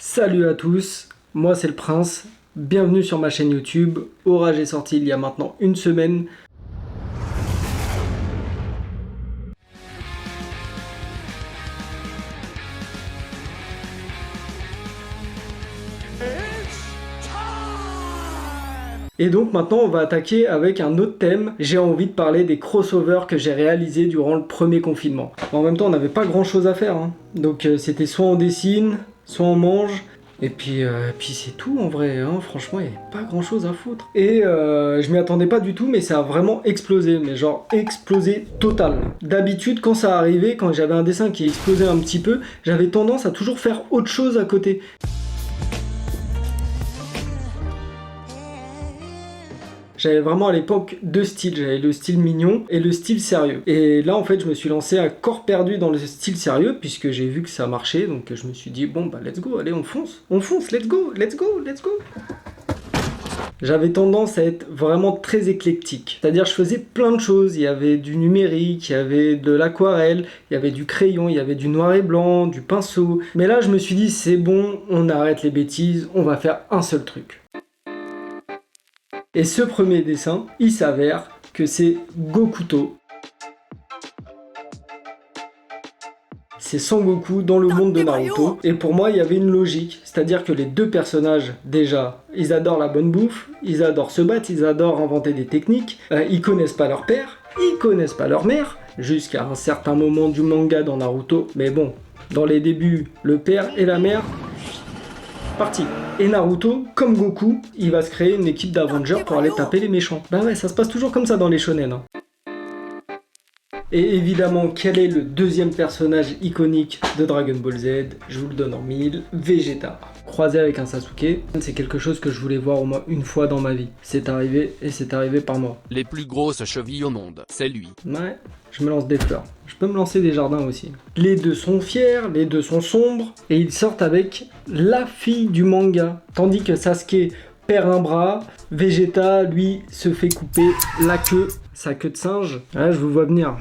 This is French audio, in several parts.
Salut à tous, moi c'est le Prince, bienvenue sur ma chaîne YouTube. Orage est sorti il y a maintenant une semaine. Et donc maintenant on va attaquer avec un autre thème. J'ai envie de parler des crossovers que j'ai réalisés durant le premier confinement. En même temps on n'avait pas grand chose à faire, hein. Donc c'était soit on dessine, soit on mange. Et puis c'est tout en vrai, hein. Franchement il n'y avait pas grand chose à foutre. Et je m'y attendais pas du tout, mais ça a vraiment explosé, mais genre explosé total. D'habitude quand ça arrivait, quand j'avais un dessin qui explosait un petit peu, j'avais tendance à toujours faire autre chose à côté. J'avais vraiment à l'époque deux styles, j'avais le style mignon et le style sérieux. Et là en fait je me suis lancé à corps perdu dans le style sérieux puisque j'ai vu que ça marchait, donc je me suis dit bon bah let's go, allez on fonce, let's go, let's go, let's go. J'avais tendance à être vraiment très éclectique, c'est-à-dire je faisais plein de choses, il y avait du numérique, il y avait de l'aquarelle, il y avait du crayon, il y avait du noir et blanc, du pinceau. Mais là je me suis dit c'est bon, on arrête les bêtises, on va faire un seul truc. Et ce premier dessin, il s'avère que c'est Gokuto. C'est Sangoku dans le monde de Naruto. Et pour moi, il y avait une logique. C'est-à-dire que les deux personnages, déjà, ils adorent la bonne bouffe, ils adorent se battre, ils adorent inventer des techniques. Ils connaissent pas leur père, ils connaissent pas leur mère, jusqu'à un certain moment du manga dans Naruto. Mais bon, dans les débuts, le père et la mère... parti. Et Naruto, comme Goku, il va se créer une équipe d'Avengers pour aller taper les méchants. Bah ouais, ça se passe toujours comme ça dans les shonen, hein. Et évidemment, quel est le deuxième personnage iconique de Dragon Ball Z? Je vous le donne en mille, Vegeta. Croisé avec un Sasuke, c'est quelque chose que je voulais voir au moins une fois dans ma vie. C'est arrivé, et c'est arrivé par moi. Les plus grosses chevilles au monde, c'est lui. Ouais, je me lance des fleurs. Je peux me lancer des jardins aussi. Les deux sont fiers, les deux sont sombres, et ils sortent avec la fille du manga. Tandis que Sasuke perd un bras, Vegeta, lui, se fait couper la queue. Sa queue de singe. Ouais, je vous vois venir.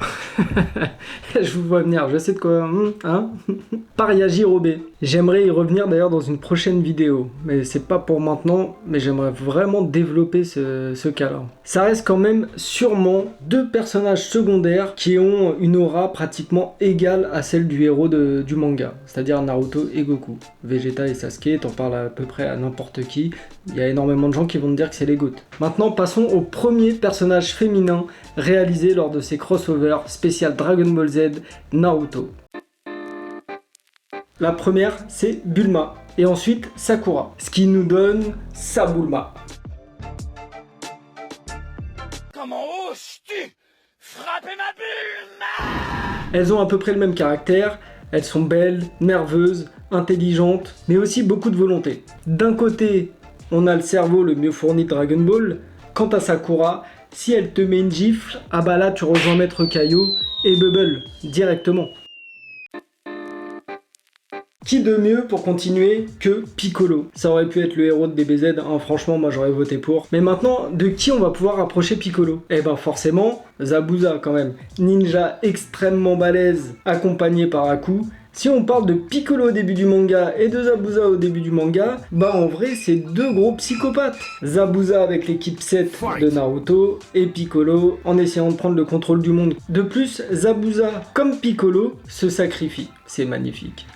Je vous vois venir. Je sais de quoi. Hein. Paria Jirobe. J'aimerais y revenir d'ailleurs dans une prochaine vidéo. Mais c'est pas pour maintenant. Mais j'aimerais vraiment développer ce cas-là. Ça reste quand même sûrement deux personnages secondaires qui ont une aura pratiquement égale à celle du héros du manga. C'est-à-dire Naruto et Goku. Vegeta et Sasuke, t'en parles à peu près à n'importe qui. Il y a énormément de gens qui vont te dire que c'est les GOAT. Maintenant, passons au premier personnage féminin réalisé lors de ces crossovers spécial Dragon Ball Z Naruto. La première, c'est Bulma, et ensuite Sakura, ce qui nous donne Sabulma. Comment oses-tu frapper ma Bulma? Elles ont à peu près le même caractère, elles sont belles, nerveuses, intelligentes, mais aussi beaucoup de volonté. D'un côté, on a le cerveau le mieux fourni de Dragon Ball. Quant à Sakura, si elle te met une gifle, ah bah là tu rejoins Maître Kaio et Bubble directement. Qui de mieux pour continuer que Piccolo? Ça aurait pu être le héros de DBZ, hein, franchement moi j'aurais voté pour. Mais maintenant, de qui on va pouvoir approcher Piccolo? Eh ben forcément, Zabuza quand même. Ninja extrêmement balèze, accompagné par Aku. Si on parle de Piccolo au début du manga et de Zabuza au début du manga, bah en vrai c'est deux gros psychopathes. Zabuza avec l'équipe 7 de Naruto et Piccolo en essayant de prendre le contrôle du monde. De plus, Zabuza comme Piccolo se sacrifie. C'est magnifique.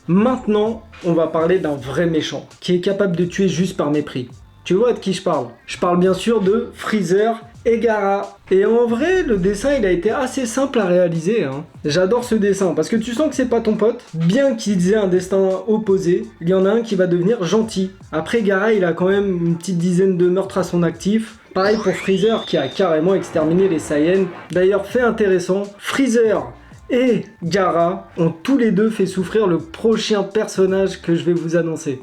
Maintenant, on va parler d'un vrai méchant qui est capable de tuer juste par mépris. Tu vois de qui je parle? Je parle bien sûr de Freezer et Gaara. Et en vrai, le dessin, il a été assez simple à réaliser, hein. J'adore ce dessin, parce que tu sens que c'est pas ton pote. Bien qu'ils aient un destin opposé, il y en a un qui va devenir gentil. Après, Gaara, il a quand même une petite dizaine de meurtres à son actif. Pareil pour Freezer, qui a carrément exterminé les Saiyans. D'ailleurs, fait intéressant, Freezer et Gaara ont tous les deux fait souffrir le prochain personnage que je vais vous annoncer.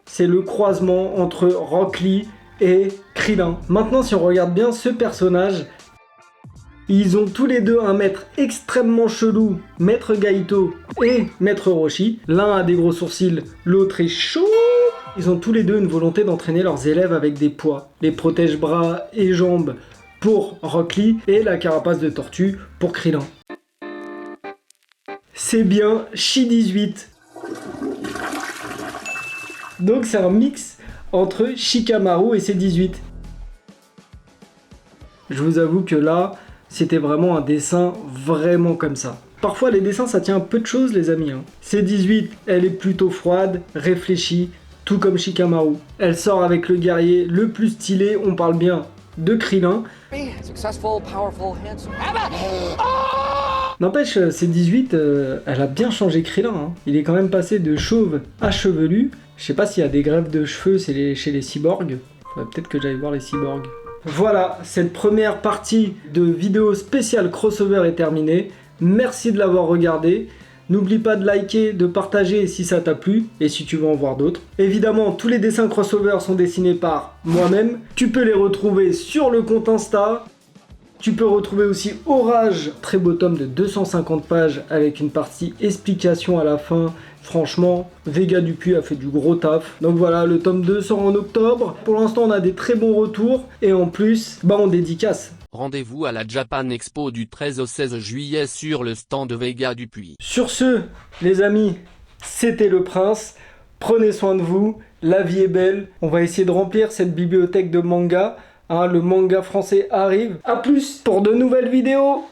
C'est le croisement entre Rock Lee et Krillin. Maintenant, si on regarde bien ce personnage, ils ont tous les deux un maître extrêmement chelou, Maître Gaito et Maître Roshi. L'un a des gros sourcils, l'autre est chaud. Ils ont tous les deux une volonté d'entraîner leurs élèves avec des poids. Les protège-bras et jambes pour Rock Lee et la carapace de tortue pour Krillin. c'est bien Shi-18. Donc c'est un mix entre Shikamaru et C-18. Je vous avoue que là, c'était vraiment un dessin vraiment comme ça. Parfois les dessins ça tient un peu de choses les amis. C-18, elle est plutôt froide, réfléchie, tout comme Shikamaru. Elle sort avec le guerrier le plus stylé, on parle bien de Krillin. Successful, powerful, handsome. N'empêche, C-18, elle a bien changé Krillin. Il est quand même passé de chauve à chevelu. Je sais pas s'il y a des greffes de cheveux chez les cyborgs. Faudrait peut-être que j'aille voir les cyborgs. Voilà, cette première partie de vidéo spéciale crossover est terminée. Merci de l'avoir regardé. N'oublie pas de liker, de partager si ça t'a plu et si tu veux en voir d'autres. Évidemment, tous les dessins crossover sont dessinés par moi-même. Tu peux les retrouver sur le compte Insta. Tu peux retrouver aussi Orage, très beau tome de 250 pages avec une partie explication à la fin. Franchement, Vega Dupuis a fait du gros taf. Donc voilà, le tome 2 sort en octobre. Pour l'instant, on a des très bons retours. Et en plus, on dédicace. Rendez-vous à la Japan Expo du 13 au 16 juillet sur le stand de Vega Dupuis. Sur ce, les amis, c'était le Prince. Prenez soin de vous, la vie est belle. On va essayer de remplir cette bibliothèque de manga. Le manga français arrive. A plus pour de nouvelles vidéos.